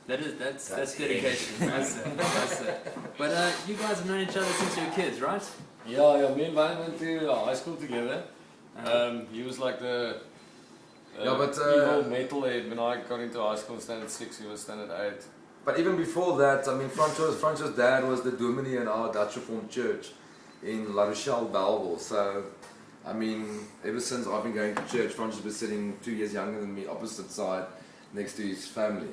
That's dedication. That's it. But you guys have known each other since you were kids, right? Yeah. Me and Wayne went to high school together. He was like the evil metalhead when I got into high school in standard 6. He was standard 8. But even before that, I mean, Franco's dad was the dominee in our Dutch Reformed Church in La Rochelle, Belleville. So, I mean, ever since I've been going to church, Franco's been sitting 2 years younger than me, opposite side, next to his family.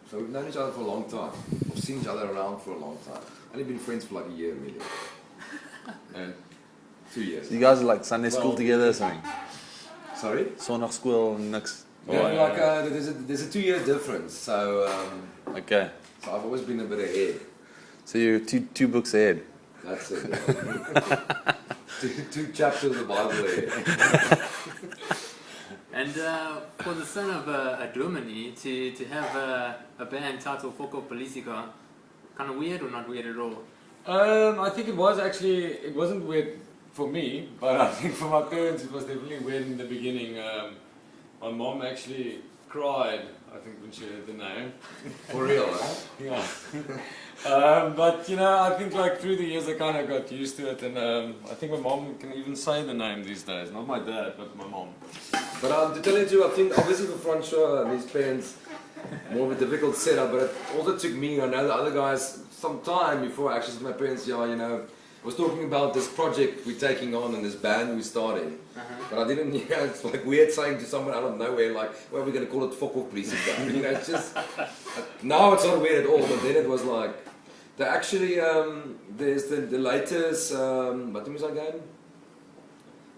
So we've known each other for a long time. We've seen each other around for a long time. Only been friends for like a year, maybe. And 2 years. So you guys are like Sunday school together or something? Sorry? Sondagskool, niks. Yeah, there's a 2 year difference. So, Okay. so I've always been a bit ahead. So you're two books ahead. That's it. Yeah. two chapters of the Bible ahead. And for the son of a dominee to have a band titled Foko Politica, kind of weird or not weird at all? I think it wasn't weird for me, but I think for my parents it was definitely weird in the beginning. My mom actually cried, I think, when she heard the name. For real, huh? Yeah. But you know, I think like through the years I kind of got used to it, and I think my mom can even say the name these days. Not my dad, but my mom. But to tell you the truth, I think obviously for Francois and his parents, more of a difficult setup, but it also took me, I know the other guys, some time before I actually said to my parents, yeah, you know, I was talking about this project we're taking on and this band we're starting. But I didn't, you know, it's like weird saying to someone out of nowhere, like, well, we're going to call it Foko Politica. You know, it's just, now it's not weird at all, but then it was like, they actually, there's the latest, what was that game?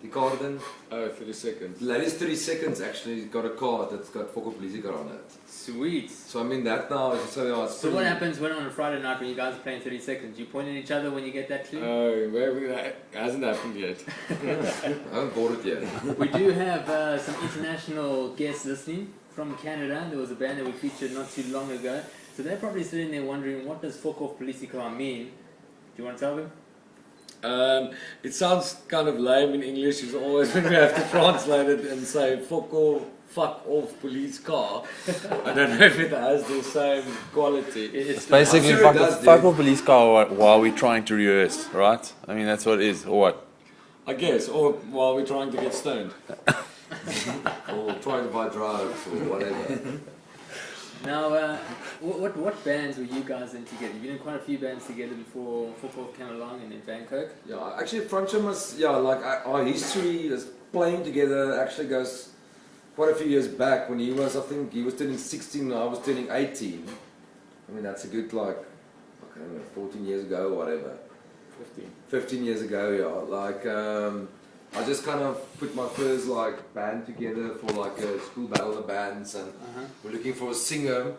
Die kaarten. Oh, 30 seconds. The latest 30 seconds actually got a card that's got Foko Politica on it. Sweet. So I mean that now is So what happens when on a Friday night when you guys are playing 30 seconds? You point at each other when you get that clue? That hasn't happened yet. I haven't bought it yet. We do have some international guests listening from Canada. There was a band that we featured not too long ago. So they're probably sitting there wondering, what does Foko Politica mean? Do you want to tell them? It sounds kind of lame in English. It's always when we have to translate it and say "Foko, fuck off, police car." I don't know if it has the same quality. It's basically sure fuck off police car while we're trying to rehearse, right? I mean, that's what it is, or what? I guess, or while we're trying to get stoned. Or trying to buy drugs or whatever. Now, what bands were you guys in together? You've been in quite a few bands together before football came along and in Bangkok. Yeah, actually Francois was, like our history is playing together actually goes quite a few years back when he was, I think he was turning 16 and I was turning 18. I mean that's a good like, I don't know, 14 years ago or whatever. 15 years ago, yeah. Like, I just kind of put my first like band together for like a school battle of bands, and we're looking for a singer.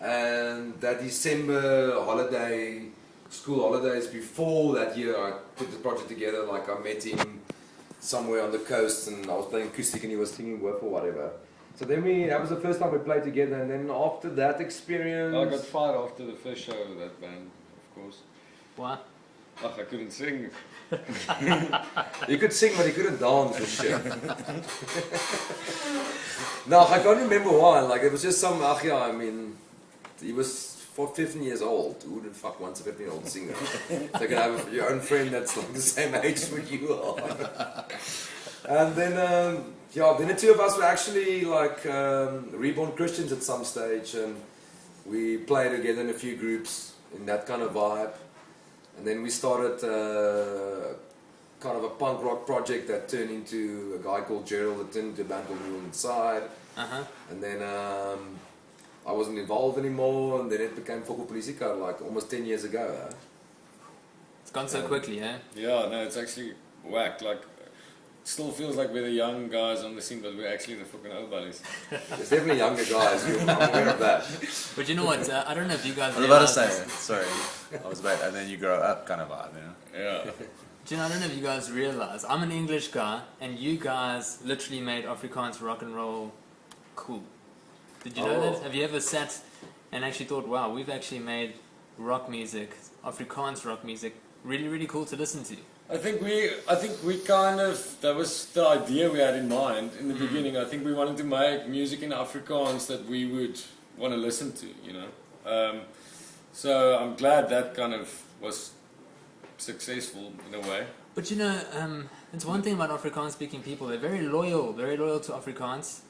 And that December holiday, school holidays before that year, I put the project together. Like I met him somewhere on the coast, and I was playing acoustic, and he was singing with or whatever. So then that was the first time we played together, and then after that experience, I got fired after the first show of that band, of course. Why? Ach, I couldn't sing. He could sing, but he couldn't dance for shit. No, I can't remember why. Like it was just some. I mean, he was 15 years old. Who the fuck wants a 15-year-old singer? So you can have your own friend that's like the same age as you are. And then, then the two of us were actually like reborn Christians at some stage, and we played together in a few groups in that kind of vibe. And then we started kind of a punk rock project that turned into a guy called Gerald, that turned into a band called New Inside. And then I wasn't involved anymore, and then it became Foko Politica like almost 10 years ago. Huh? It's gone so quickly, eh? Yeah, no, it's actually whack. Like, still feels like we're the young guys on the scene, but we're actually the fucking old buddies. There's definitely younger guys, I'm aware of that. But you know what, I don't know if you guys I was about to say, sorry, I was about, and then you grow up kind of vibe, you know? Yeah. Do you know, I don't know if you guys realize, I'm an English guy, and you guys literally made Afrikaans rock and roll cool. Did you know that? Have you ever sat and actually thought, wow, we've actually made rock music, Afrikaans rock music, really, really cool to listen to? I think we kind of, that was the idea we had in mind in the beginning. I think we wanted to make music in Afrikaans that we would want to listen to, you know. So I'm glad that kind of was successful in a way. But you know, it's one thing about Afrikaans-speaking people. They're very loyal to Afrikaans.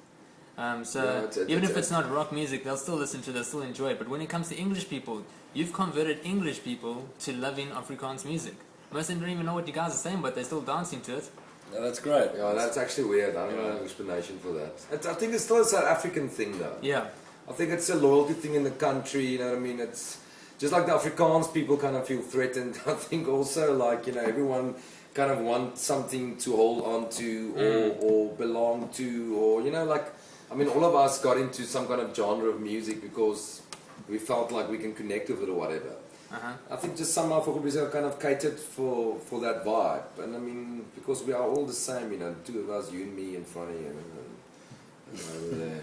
So even if it's not rock music, they'll still listen to it, they'll still enjoy it. But when it comes to English people, you've converted English people to loving Afrikaans music. Most of them don't even know what you guys are saying, but they're still dancing to it. Yeah, that's great. Yeah, that's actually weird. I don't know an explanation for that. I think it's still a South African thing, though. Yeah. I think it's a loyalty thing in the country, you know what I mean? It's just like the Afrikaans people kind of feel threatened. I think also, like, you know, everyone kind of wants something to hold on to or belong to, or, you know, like, I mean, all of us got into some kind of genre of music because we felt like we can connect with it or whatever. I think just somehow Fokobies are kind of catered for that vibe. And I mean, because we are all the same, you know, two of us, you and me in front of you. Over there.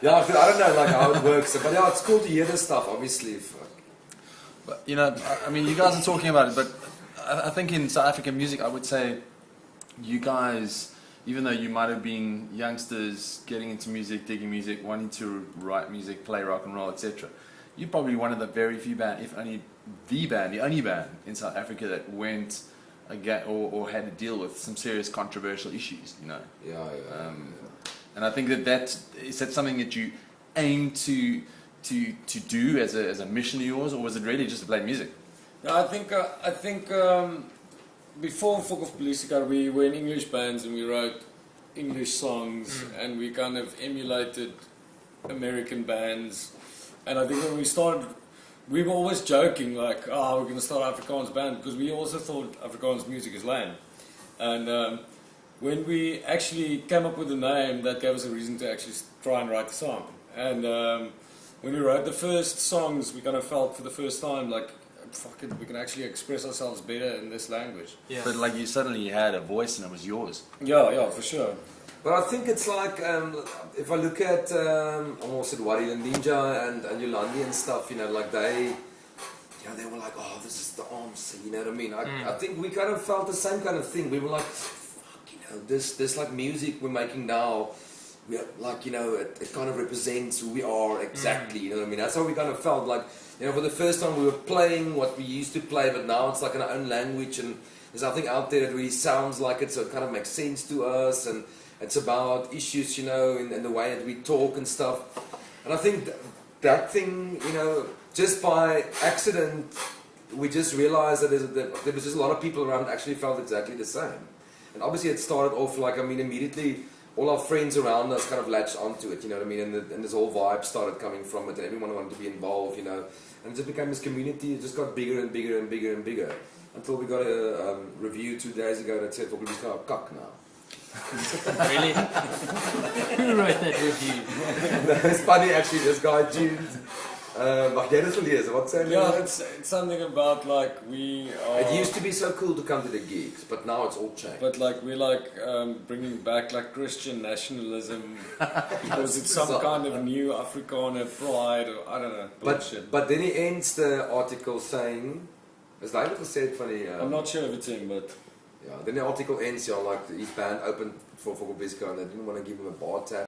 Yeah, I don't know like how it works, but yeah, it's cool to hear this stuff, obviously. But, you know, I mean, you guys are talking about it, but I think in South African music, I would say you guys, even though you might have been youngsters getting into music, digging music, wanting to write music, play rock and roll, etc., you're probably one of the very few band, if only the only band in South Africa that went again or had to deal with some serious controversial issues, you know. Yeah. And I think is that something that you aim to do as a mission of yours, or was it really just to play music? No, I think before Folk of Politica, we were in English bands and we wrote English songs and we kind of emulated American bands. And I think when we started, we were always joking like, we're going to start an Afrikaans band, because we also thought Afrikaans music is lame. And when we actually came up with a name, that gave us a reason to actually try and write the song. And when we wrote the first songs, we kind of felt for the first time like, fuck it, we can actually express ourselves better in this language. Yeah. But like you suddenly had a voice and it was yours. Yeah, for sure. But I think it's like, if I look at, I almost said Wari and Ninja and Yolandi and stuff, you know, like they were like, oh, this is the answer, you know what I mean? I think we kind of felt the same kind of thing. We were like, fuck, you know, this like music we're making now, we are like, you know, it kind of represents who we are exactly, you know what I mean? That's how we kind of felt like, you know, for the first time we were playing what we used to play, but now it's like in our own language, and there's nothing out there that really sounds like it, so it kind of makes sense to us, and it's about issues, you know, in the way that we talk and stuff. And I think that thing, you know, just by accident, we just realized that there was just a lot of people around that actually felt exactly the same. And obviously it started off like, I mean, immediately all our friends around us kind of latched onto it, you know what I mean? And this whole vibe started coming from it, and everyone wanted to be involved, you know. And it just became this community. It just got bigger and bigger and bigger and bigger. Until we got a review 2 days ago that said, we're going to cock now. Really? Who wrote that review? It's funny actually, this guy tuned. Mag jy dit gelees? Wat sê Yeah, it's something about like we are... It used to be so cool to come to the gigs, but now it's all changed. But like we're like bringing back like Christian nationalism because it's some kind of new Afrikaner pride, or I don't know, bullshit. But then he ends the article saying, is daai wat gesê het van die I'm not sure of it's him, but yeah, then the article ends, like his band opened for Kobeska and they didn't want to give him a bar tab.